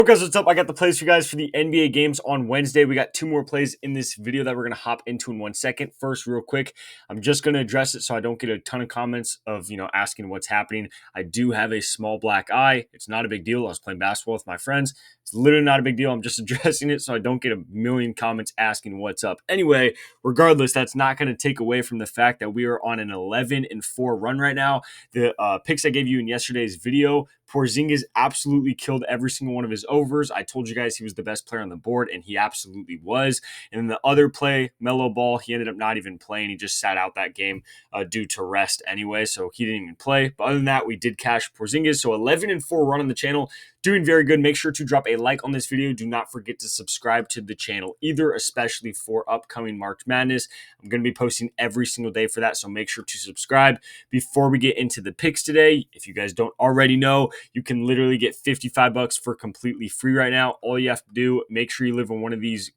Hey guys, what's up? I got the plays for you guys for the NBA games on Wednesday. We got two more plays in this video that we're going to hop into in 1 second. First, real quick, I'm just going to address it so I don't get a ton of comments of, asking what's happening. I do have a small black eye. It's not a big deal. I was playing basketball with my friends. It's literally not a big deal. I'm just addressing it so I don't get a million comments asking what's up. Anyway, regardless, that's not going to take away from the fact that we are on an 11-4 run right now. The picks I gave you in yesterday's video, Porzingis absolutely killed every single one of his overs. I told you guys he was the best player on the board, and he absolutely was. And then the other play, Melo Ball, he ended up not even playing. He just sat out that game due to rest anyway, so he didn't even play. But other than that, we did cash Porzingis. So 11-4 run on the channel. Doing very good. Make sure to drop a like on this video. Do not forget to subscribe to the channel either, especially for upcoming March Madness. I'm going to be posting every single day for that, so make sure to subscribe. Before we get into the picks today, if you guys don't already know, you can literally get $55 for completely free right now. All you have to do, make sure you live in one of these,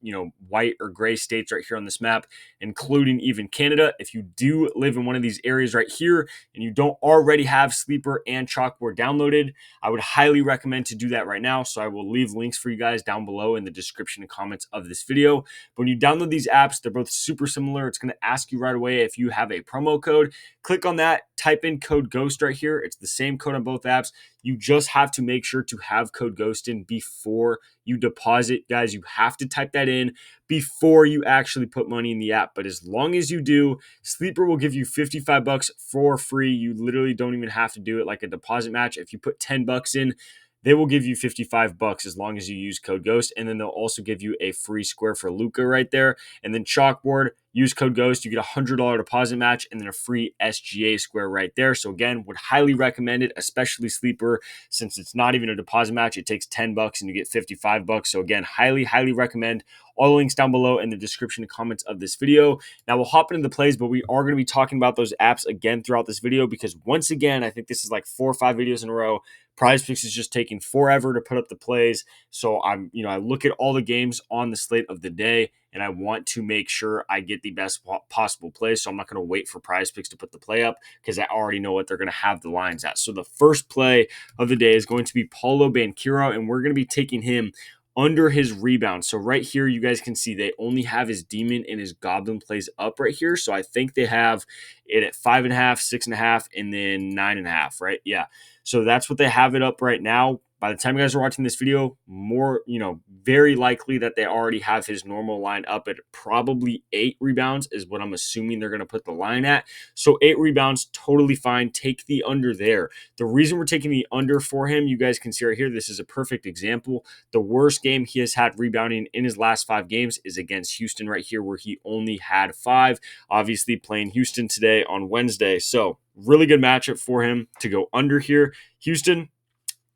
white or gray states right here on this map, including even Canada. If you do live in one of these areas right here and you don't already have Sleeper and Chalkboard downloaded, I would highly recommend to do that right now. So I will leave links for you guys down below in the description and comments of this video. But when you download these apps, they're both super similar. It's going to ask you right away if you have a promo code. Click on that, type in code GHOST right here. It's the same code on both apps. You just have to make sure to have code GHOST in before you deposit. Guys, you have to type that in before you actually put money in the app. But as long as you do, Sleeper will give you $55 for free. You literally don't even have to do it like a deposit match. If you put $10 in, they will give you $55 as long as you use code GHOST. And then they'll also give you a free square for Luka right there. And then Chalkboard, use code GHOST. You get a $100 deposit match and then a free SGA square right there. So again, would highly recommend it, especially Sleeper, since it's not even a deposit match. It takes $10 and you get $55. So again, highly recommend. All the links down below in the description and comments of this video. Now we'll hop into the plays, but we are going to be talking about those apps again throughout this video because once again, I think this is like 4 or 5 videos in a row. Prizepicks is just taking forever to put up the plays. So I look at all the games on the slate of the day and I want to make sure I get the best possible plays. So I'm not going to wait for Prizepicks to put the play up because I already know what they're going to have the lines at. So the first play of the day is going to be Paulo Banchero, and we're going to be taking him under his rebound. So right here, you guys can see they only have his demon and his goblin plays up right here. So I think they have it at 5.5, 6.5, and then 9.5, right? Yeah. So that's what they have it up right now. By the time you guys are watching this video, very likely that they already have his normal line up at probably 8 rebounds is what I'm assuming they're going to put the line at. So 8 rebounds, totally fine. Take the under there. The reason we're taking the under for him, you guys can see right here, this is a perfect example. The worst game he has had rebounding in his last 5 games is against Houston right here, where he only had 5. Obviously playing Houston today on Wednesday. So really good matchup for him to go under here. Houston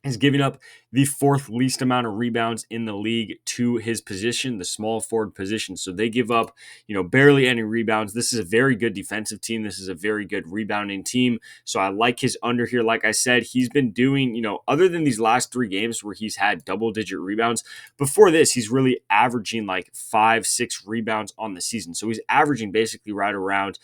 is giving up the 4th least amount of rebounds in the league to his position, the small forward position. So they give up, barely any rebounds. This is a very good defensive team. This is a very good rebounding team. So I like his under here. Like I said, he's been doing, other than these last 3 games where he's had double-digit rebounds, before this, he's really averaging like 5-6 rebounds on the season. So he's averaging basically right around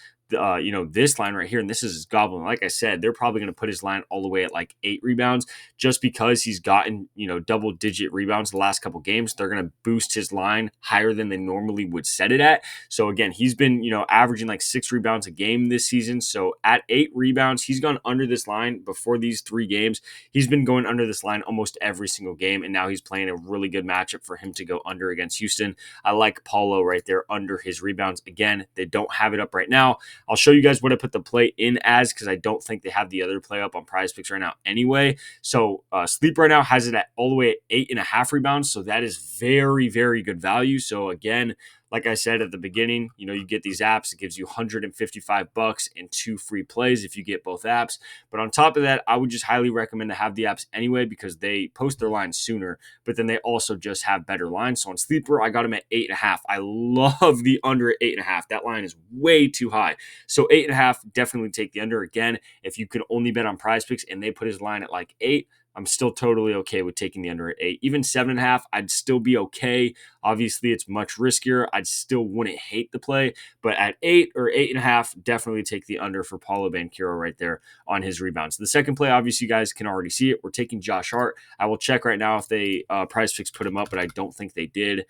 this line right here, and this is his goblin. Like I said, they're probably going to put his line all the way at like 8 rebounds just because he's gotten, double-digit rebounds the last couple games. They're going to boost his line higher than they normally would set it at. So again, he's been, averaging like 6 rebounds a game this season. So at 8 rebounds, he's gone under this line before these 3 games. He's been going under this line almost every single game, and now he's playing a really good matchup for him to go under against Houston. I like Paulo right there under his rebounds. Again, they don't have it up right now. I'll show you guys what I put the play in as because I don't think they have the other play up on Prizepicks right now anyway. So Sleep right now has it at all the way at 8.5 rebounds. So that is very, very good value. So again, like I said at the beginning, you get these apps. It gives you $155 and 2 free plays if you get both apps. But on top of that, I would just highly recommend to have the apps anyway because they post their lines sooner, but then they also just have better lines. So on Sleeper, I got him at 8.5. I love the under at 8.5. That line is way too high. So 8.5, definitely take the under. Again, if you could only bet on Prizepicks and they put his line at like 8, I'm still totally okay with taking the under at 8. Even 7.5, I'd still be okay. Obviously, it's much riskier. I still wouldn't hate the play, but at 8 or 8.5, definitely take the under for Paulo Banchero right there on his rebounds. The second play, obviously, you guys can already see it. We're taking Josh Hart. I will check right now if they Prizepicks put him up, but I don't think they did.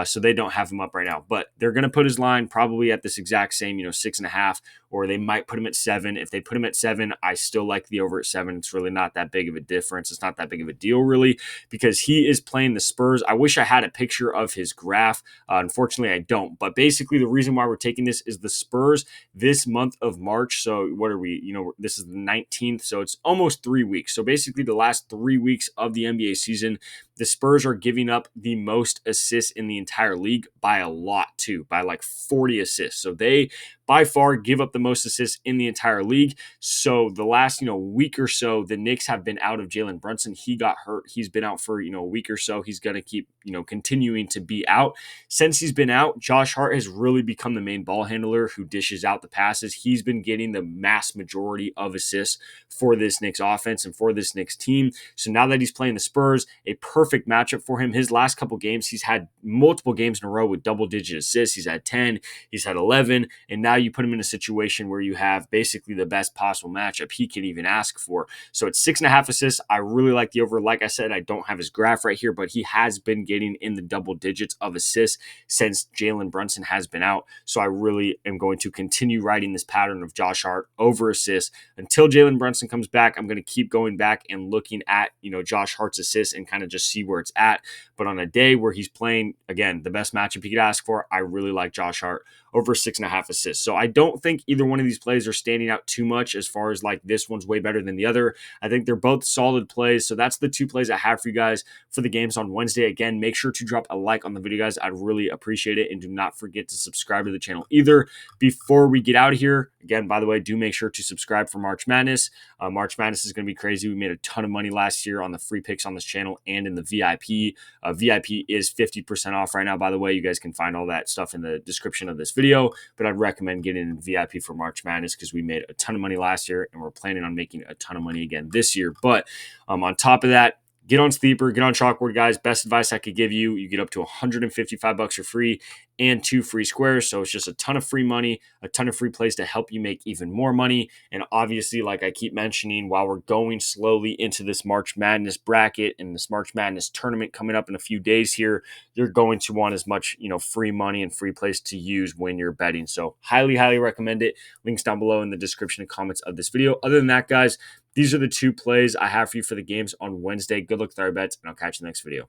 So they don't have him up right now, but they're going to put his line probably at this exact same, 6.5, or they might put him at 7. If they put him at 7, I still like the over at 7. It's really not that big of a difference. It's not that big of a deal, really, because he is playing the Spurs. I wish I had a picture of his graph. Unfortunately, I don't. But basically, the reason why we're taking this is the Spurs this month of March. So what are we? This is the 19th, so it's almost 3 weeks. So basically, the last 3 weeks of the NBA season, the Spurs are giving up the most assists in the entire league by a lot, too, by like 40 assists. So they by far give up the most assists in the entire league. So the last, week or so, the Knicks have been out of Jalen Brunson. He got hurt. He's been out for, a week or so. He's going to keep, continuing to be out. Since he's been out, Josh Hart has really become the main ball handler who dishes out the passes. He's been getting the mass majority of assists for this Knicks offense and for this Knicks team. So now that he's playing the Spurs, a perfect matchup for him. His last couple games, he's had multiple games in a row with double-digit assists. He's had 10, he's had 11, and now you put him in a situation where you have basically the best possible matchup he could even ask for. So it's 6.5 assists. I really like the over. Like I said, I don't have his graph right here, but he has been getting in the double digits of assists since Jalen Brunson has been out. So I really am going to continue riding this pattern of Josh Hart over assists until Jalen Brunson comes back. I'm going to keep going back and looking at, Josh Hart's assists and kind of just see where it's at. But on a day where he's playing, again, the best matchup he could ask for, I really like Josh Hart over 6.5 assists. So I don't think either one of these plays are standing out too much as far as like this one's way better than the other. I think they're both solid plays. So that's the two plays I have for you guys for the games on Wednesday. Again, make sure to drop a like on the video, guys. I'd really appreciate it. And do not forget to subscribe to the channel either. Before we get out of here, again, by the way, do make sure to subscribe for March Madness. March Madness is going to be crazy. We made a ton of money last year on the free picks on this channel and in the VIP. VIP is 50% off right now, by the way. You guys can find all that stuff in the description of this video, but I'd recommend getting in VIP for March Madness because we made a ton of money last year and we're planning on making a ton of money again this year. But on top of that, get on Sleeper, get on Chalkboard, guys. Best advice I could give you. You get up to $155 for free and 2 free squares. So it's just a ton of free money, a ton of free plays to help you make even more money. And obviously, like I keep mentioning, while we're going slowly into this March Madness bracket and this March Madness tournament coming up in a few days here, you're going to want as much, free money and free plays to use when you're betting. So highly, highly recommend it. Links down below in the description and comments of this video. Other than that, guys, these are the two plays I have for you for the games on Wednesday. Good luck with our bets, and I'll catch you in the next video.